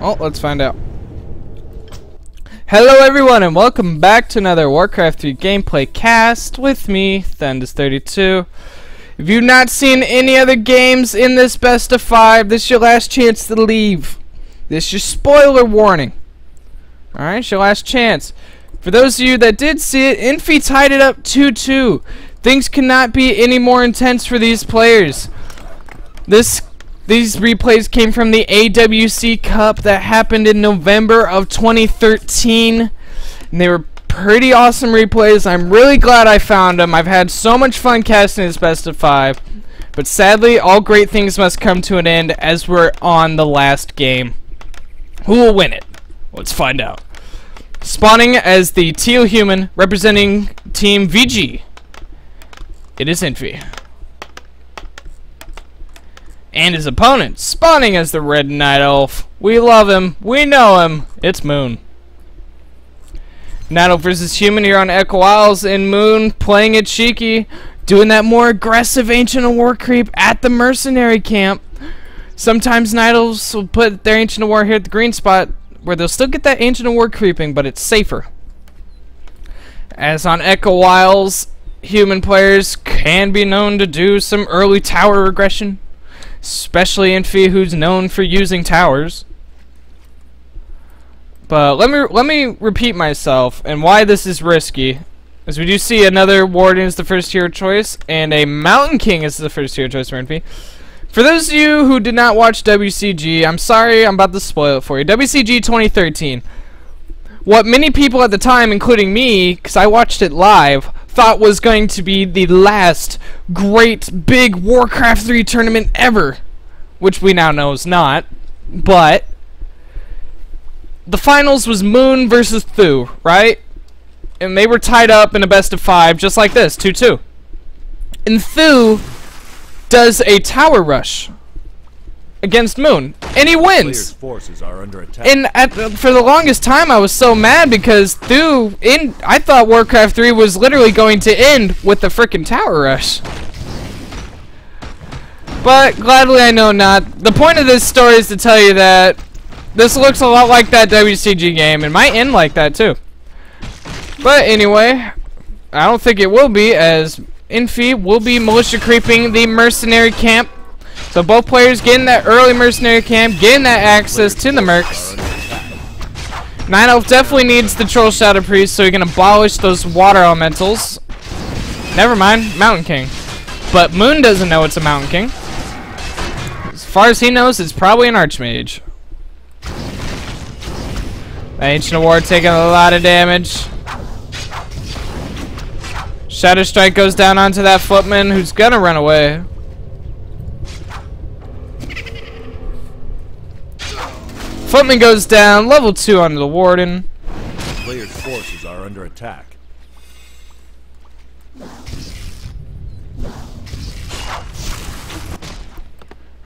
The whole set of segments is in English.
Oh, let's find out. Hello everyone and welcome back to another Warcraft 3 gameplay cast with me, Thundus32. If you've not seen any other games in this best of 5, this is your last chance to leave. This is your spoiler warning. Alright, it's your last chance. For those of you that did see it, Infi tied it up 2-2. Things cannot be any more intense for these players. These replays came from the AWC Cup that happened in November of 2013. And they were pretty awesome replays. I'm really glad I found them. I've had so much fun casting this best of 5. But sadly, all great things must come to an end as we're on the last game. Who will win it? Let's find out. Spawning as the teal human representing Team VG. It is Infi. And his opponent, spawning as the red night elf. We love him. We know him. It's Moon. Night elf versus human here on Echo Isles, and Moon playing it cheeky, doing that more aggressive Ancient of War creep at the mercenary camp. Sometimes night elves will put their Ancient of War here at the green spot, where they'll still get that Ancient of War creeping, but it's safer. As on Echo Isles, human players can be known to do some early tower regression. Especially Infi, who's known for using towers. But let me repeat myself and why this is risky. As we do see another Warden is the first hero choice, and a Mountain King is the first hero choice for Infi. For those of you who did not watch WCG, I'm sorry, I'm about to spoil it for you. WCG 2013. What many people at the time, including me, because I watched it live, thought was going to be the last great big Warcraft 3 tournament ever, which we now know is not. But the finals was Moon versus Thu, right? And they were tied up in a best of 5 just like this, 2-2. And Thu does a tower rush against Moon, and he wins. Forces are under attack. And for the longest time, I was so mad because I thought Warcraft 3 was literally going to end with the frickin' tower rush. But gladly I know not. The point of this story is to tell you that this looks a lot like that WCG game, and might end like that too. But anyway, I don't think it will be, as Infi will be militia creeping the mercenary camp. So both players getting that early mercenary camp, getting that access to the mercs. Night Elf definitely needs the Troll Shadow Priest so he can abolish those water elementals. Never mind, Mountain King. But Moon doesn't know it's a Mountain King. As far as he knows, it's probably an Archmage. The Ancient of War taking a lot of damage. Shadow Strike goes down onto that footman who's gonna run away. Footman goes down, level 2 onto the Warden. Players' forces are under attack.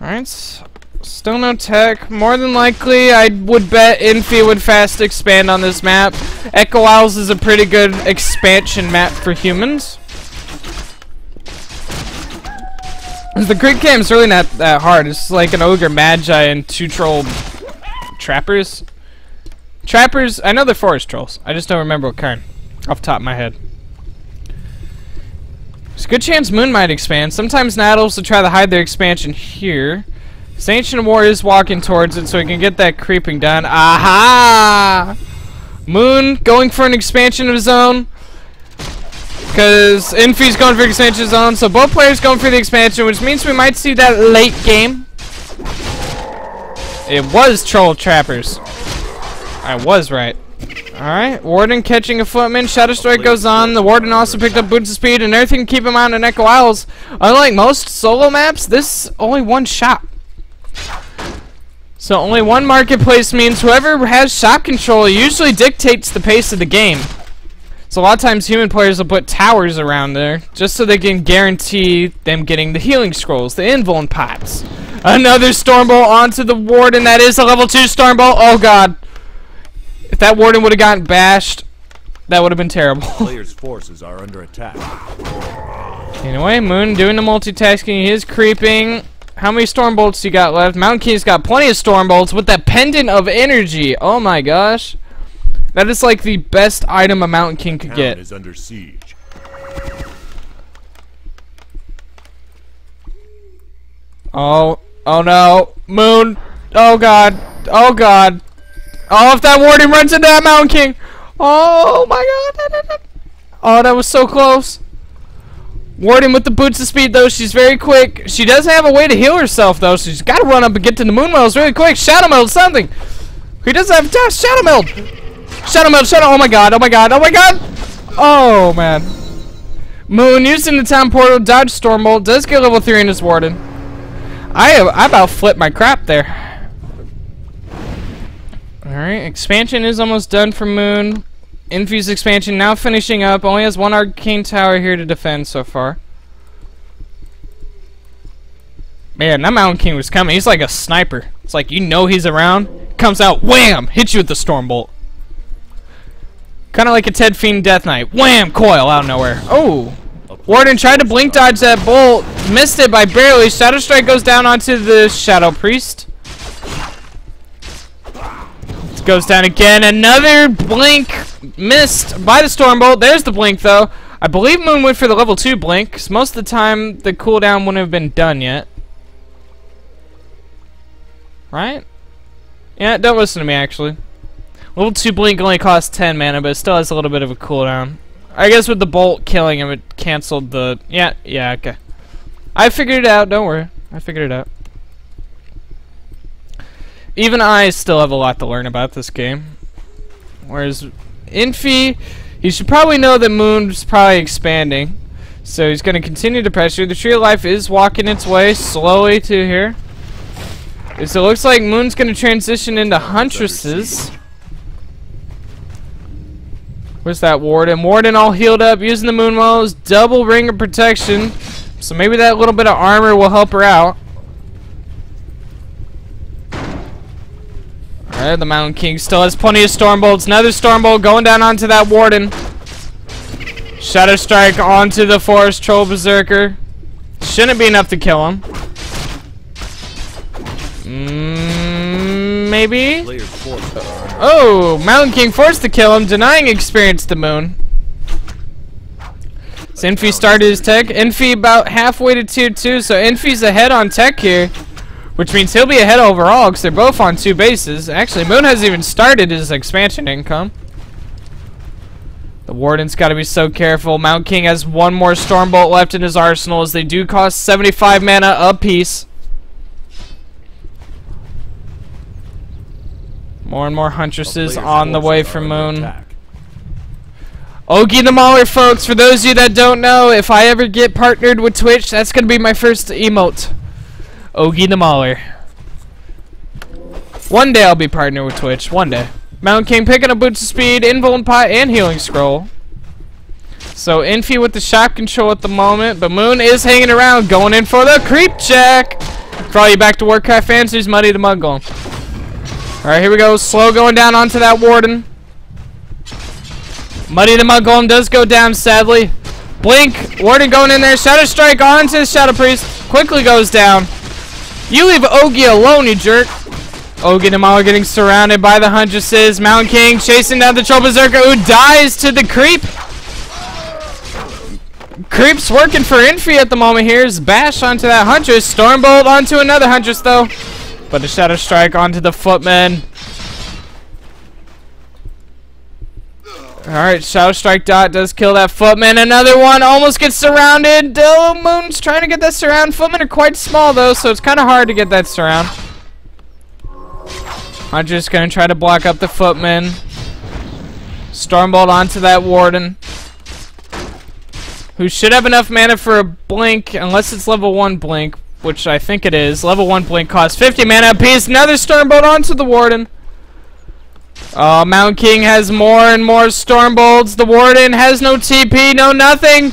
Alright, still no tech. More than likely, I would bet Infi would fast expand on this map. Echo Isles is a pretty good expansion map for humans. The grid game's really not that hard. It's like an Ogre Magi and 2 Troll Trappers. Trappers, I know they're forest trolls. I just don't remember what kind off the top of my head. There's a good chance Moon might expand. Sometimes Night Elves will try to hide their expansion here. This Ancient of War is walking towards it so he can get that creeping done. Aha! Moon going for an expansion of his own. Because Infi's going for expansion of his own. So both players going for the expansion, which means we might see that late game. It was Troll Trappers. I was right. Alright, Warden catching a footman. Shadow Strike goes on. The Warden also picked up boots of speed and everything to keep him on in Echo Isles. Unlike most solo maps, this is only one shop. So only one marketplace means whoever has shop control usually dictates the pace of the game. So a lot of times human players will put towers around there just so they can guarantee them getting the healing scrolls, the invuln pots. Another Stormbolt onto the Warden. That is a level 2 Stormbolt. Oh god. If that Warden would have gotten bashed, that would have been terrible. Players' forces are under attack. Anyway, Moon doing the multitasking. He is creeping. How many storm bolts you got left? Mountain King's got plenty of storm bolts with that pendant of energy. Oh my gosh. That is like the best item a Mountain King could get. Is under siege. Oh no. Moon. Oh god. Oh god. Oh, if that warden runs into that Mountain King. Oh my god. Oh, that was so close. Warden with the boots of speed, though. She's very quick. She does have a way to heal herself, though. So she's got to run up and get to the moon wells really quick. Shadow meld something. He does have dash. Shadow meld. Shadow meld. Shadow. Oh my god. Oh my god. Oh my god. Oh man. Moon using the town portal. Dodge storm bolt. Does get level 3 in his warden. I about flipped my crap there. Alright. Expansion is almost done for Moon. Infi's expansion now finishing up. Only has one arcane tower here to defend so far. Man, that Mountain King was coming. He's like a sniper. It's like, you know he's around. Comes out, wham! Hits you with the storm bolt. Kind of like a Ted Fiend Death Knight. Wham! Coil out of nowhere. Oh! Warden tried to blink dodge that bolt. Missed it by barely. Shadow Strike goes down onto the Shadow Priest. Goes down again. Another blink missed by the storm bolt. There's the blink though. I believe Moon went for the level 2 blink, because most of the time the cooldown wouldn't have been done yet. Right? Yeah, don't listen to me actually. Level 2 blink only costs 10 mana, but it still has a little bit of a cooldown. I guess with the bolt killing him, it canceled the... Yeah, okay. I figured it out, don't worry. I figured it out. Even I still have a lot to learn about this game. Whereas Infi, you should probably know that Moon's probably expanding. So he's going to continue to pressure. The Tree of Life is walking its way slowly to here. So it looks like Moon's going to transition into Huntresses. Where's that Warden? Warden all healed up using the Moon Wells. Double ring of protection. So maybe that little bit of armor will help her out. Alright, the Mountain King still has plenty of storm bolts. Another storm bolt going down onto that Warden. Shadow Strike onto the Forest Troll Berserker. Shouldn't be enough to kill him. Maybe? Oh, Mountain King forced to kill him, denying experience to Moon. So Infi started his tech. Infi about halfway to tier 2, so Infi's ahead on tech here. Which means he'll be ahead overall because they're both on 2 bases. Actually, Moon hasn't even started his expansion income. The Warden's got to be so careful. Mountain King has one more Stormbolt left in his arsenal as they do cost 75 mana apiece. More and more Huntresses on the way for Moon. Ogie the Mauler, folks. For those of you that don't know, if I ever get partnered with Twitch, that's going to be my first emote. Ogie the Mauler. One day I'll be partnered with Twitch. One day. Mountain King picking up boots of speed, invuln pot, and healing scroll. So Infi with the shot control at the moment, but Moon is hanging around, going in for the creep check. For all you back to Warcraft fans, there's Muddy the Mud Golem. Alright, here we go. Slow going down onto that Warden. Muddy the Mud Golem does go down, sadly. Blink. Warden going in there. Shadow Strike onto the Shadow Priest. Quickly goes down. You leave Ogie alone, you jerk. Ogie the Mauler getting surrounded by the Huntresses. Mountain King chasing down the Troll Berserker who dies to the creep. Creep's working for Infi at the moment. Here's Bash onto that Huntress. Stormbolt onto another Huntress though. But a Shadow Strike onto the Footman. Alright, Shadow Strike dot does kill that Footman. Another one almost gets surrounded. Moon's trying to get that surround. Footmen are quite small though, so it's kind of hard to get that surround. Hunter's gonna try to block up the Footman. Stormbolt onto that Warden, who should have enough mana for a blink, unless it's level 1 blink, which I think it is. Level 1 blink costs 50 mana apiece. Another Stormbolt onto the Warden. Mountain King has more and more Stormbolts. The Warden has no TP, no nothing.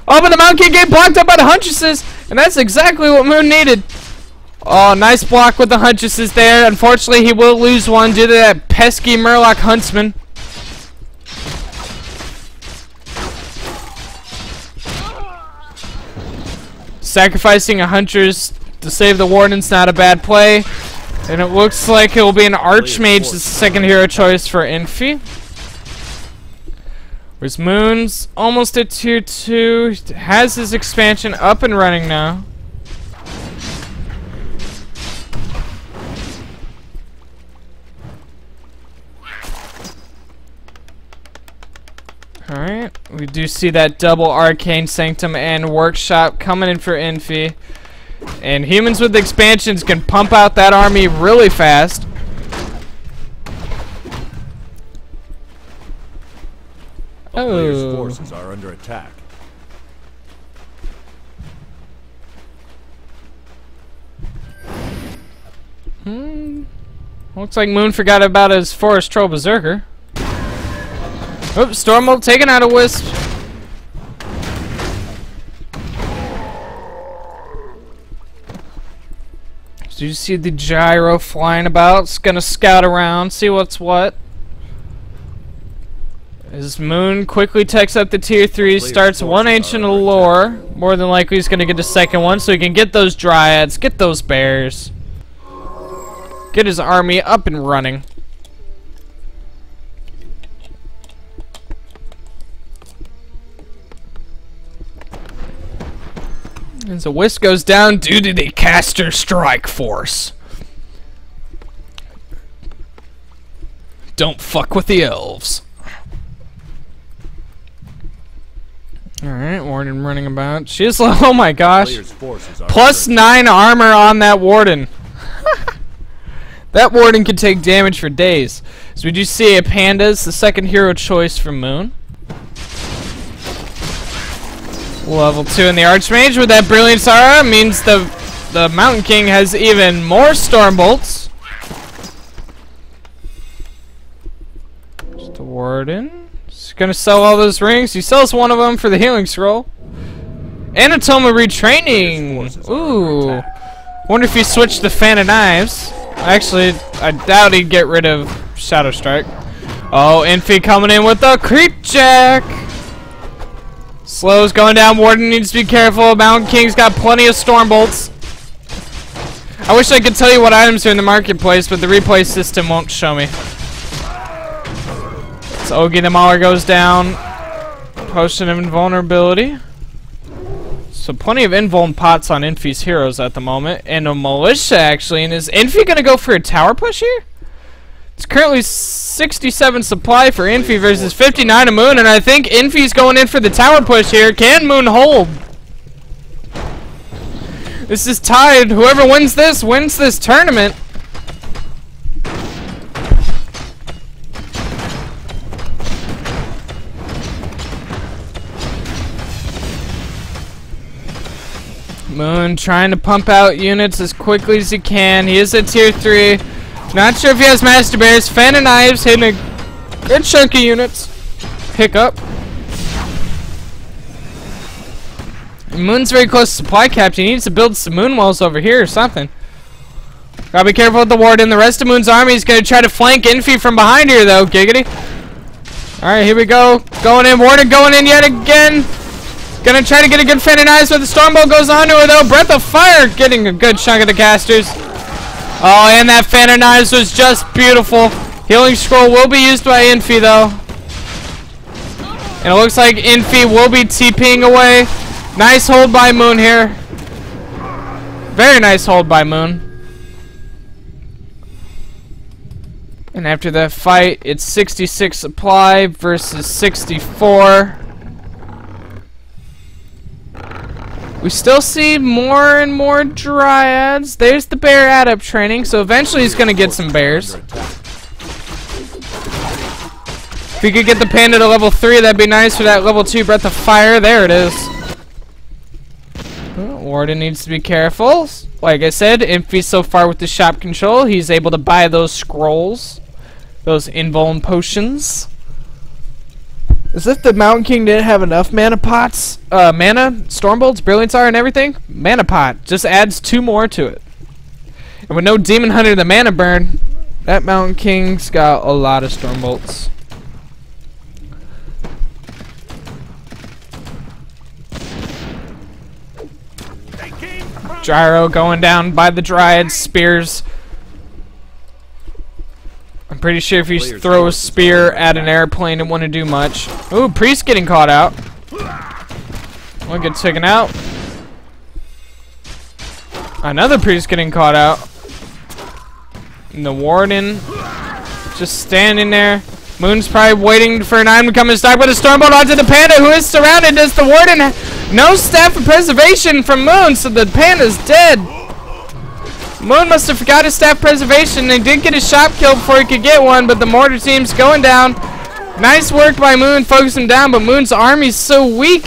Oh, but the Mountain King get blocked up by the Huntresses, and that's exactly what Moon needed. Oh, nice block with the Huntresses there. Unfortunately, he will lose one due to that pesky Murloc Huntsman. Sacrificing a Huntress to save the Warden's not a bad play. And it looks like it will be an Archmage, the second hero choice for Infi. Whereas Moon's almost at tier 2, has his expansion up and running now. Alright, we do see that double Arcane Sanctum and Workshop coming in for Infi. And humans with expansions can pump out that army really fast. A player's forces are under attack. Looks like Moon forgot about his Forest Troll Berserker. Oops, Stormbolt taking out a Wisp. So you see the gyro flying about. It's gonna scout around, see what's what. As Moon quickly takes up the tier 3, starts one Ancient Allure. More than likely he's gonna get the second one so he can get those Dryads, get those Bears. Get his army up and running. As a Wisp goes down due to the Caster Strike Force. Don't fuck with the elves. Alright, Warden running about. She's like, oh my gosh. +9 armor on that Warden. That Warden can take damage for days. So we do see a Panda's the second hero choice for Moon. Level 2 in the Archmage with that Brilliance Aura means the Mountain King has even more Stormbolts. Just a Warden. He's gonna sell all those rings. He sells one of them for the healing scroll. Anatoma retraining. Ooh. Wonder if he switched to Fan of Knives. Actually, I doubt he'd get rid of Shadow Strike. Oh, Infi coming in with the Creep Jack. Slow's going down. Warden needs to be careful. Mountain King's got plenty of Stormbolts. I wish I could tell you what items are in the marketplace, but the replay system won't show me. So Ogi the Mauler goes down. Potion of Invulnerability. So plenty of invuln pots on Infi's heroes at the moment. And a Militia, actually. And is Infi going to go for a tower push here? It's currently 67 supply for Infi versus 59 of Moon, and I think Infi's going in for the tower push here. Can Moon hold? This is tied. Whoever wins this tournament. Moon trying to pump out units as quickly as he can. He is at tier 3. Not sure if he has Master Bears. Fan of Knives hitting a good chunk of units. Pick up. And Moon's very close to supply cap. He needs to build some Moon Walls over here or something. Gotta be careful with the Warden. The rest of Moon's army is gonna try to flank Infi from behind here though. Giggity. Alright, here we go. Going in. Warden going in yet again. Gonna try to get a good Fan of Knives, but the Stormbolt goes onto her though. Breath of Fire getting a good chunk of the casters. Oh, and that Fan of Knives was just beautiful. Healing Scroll will be used by Infi, though. And it looks like Infi will be TPing away. Nice hold by Moon here. Very nice hold by Moon. And after that fight, it's 66 supply versus 64. We still see more and more Dryads. There's the Bear add-up training, so eventually he's gonna get some Bears. If he could get the Panda to level 3, that'd be nice for that level 2 Breath of Fire. There it is. Warden needs to be careful. Like I said, Infi so far with the shop control, he's able to buy those scrolls. Those invuln potions. As if the Mountain King didn't have enough mana pots, mana, Stormbolts, Brilliance Aura, and everything. Mana pot just adds 2 more to it. And with no Demon Hunter the mana burn, that Mountain King's got a lot of Stormbolts. Gyro going down by the Dryad spears. I'm pretty sure if you throw a spear at an airplane, it wouldn't do much. Ooh, Priest getting caught out. One get taken out. Another Priest getting caught out. And the Warden just standing there. Moon's probably waiting for an item to come in stock, but a Stormbolt onto the Panda, who is surrounded. Does the Warden no staff of preservation from Moon, so the Panda's dead. Moon must have forgot his staff preservation. They did get a shop kill before he could get one, but the mortar team's going down. Nice work by Moon, focusing down, but Moon's army's so weak.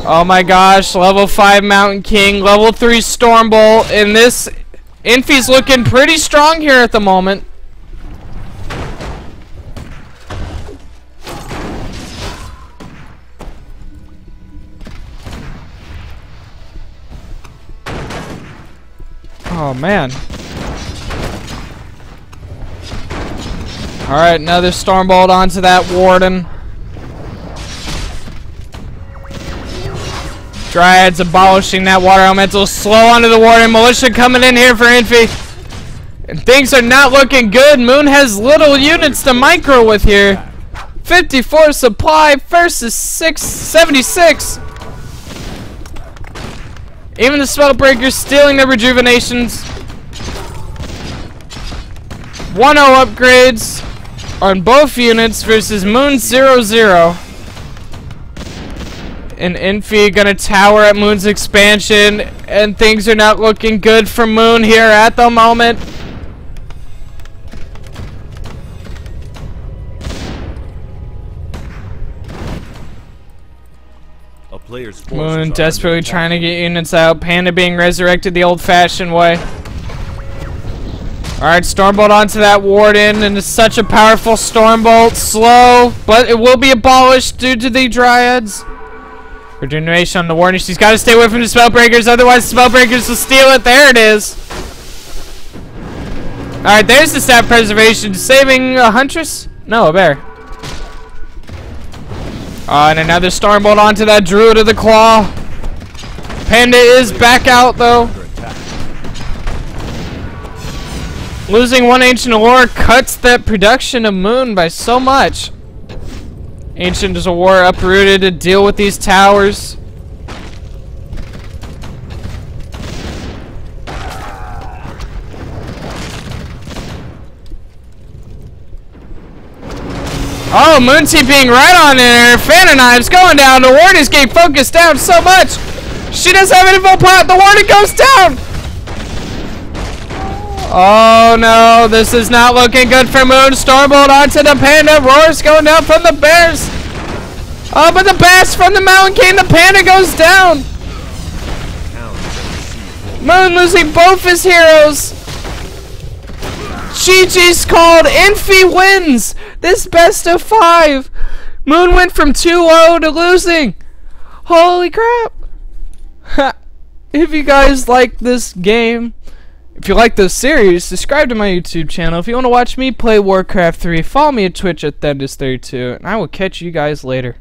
Oh my gosh, level 5 Mountain King, level 3 Stormbolt, and this Infi's looking pretty strong here at the moment. Oh man. Alright, another Stormbolt onto that Warden. Dryads abolishing that water elemental. Slow onto the Warden. Militia coming in here for Infi. And things are not looking good. Moon has little units to micro with here. 54 supply versus 76. Even the Spellbreakers stealing their rejuvenations. 1-0 upgrades on both units versus Moon 0-0. And Infi gonna tower at Moon's expansion, and things are not looking good for Moon here at the moment. Moon desperately trying to get units out. Panda being resurrected the old-fashioned way. Alright, Stormbolt onto that Warden, and it's such a powerful Stormbolt. Slow, but it will be abolished due to the Dryads. Regeneration on the Warden. She's got to stay away from the Spellbreakers, otherwise the Spellbreakers will steal it. There it is. Alright, there's the staff preservation. Saving a Huntress? No, a bear. And another Stormbolt onto that Druid of the Claw. Panda is back out, though. Losing one Ancient Allure cuts that production of Moon by so much. Ancient Allure uprooted to deal with these towers. Oh, Moon TPing right on there. Phantom Knives going down. The Warden is getting focused down so much. She doesn't have any full pot. The Warden goes down. Oh no, this is not looking good for Moon. Stormbolt onto the Panda. Roar's going down from the Bears. Oh, but the Bass from the Mountain King. The Panda goes down. Moon losing both his heroes. GG's called. Infi wins this best of 5. Moon went from 2-0 to losing. Holy crap. If you guys like this game, if you like this series, subscribe to my YouTube channel. If you want to watch me play Warcraft 3, follow me at Twitch at Thendis32, and I will catch you guys later.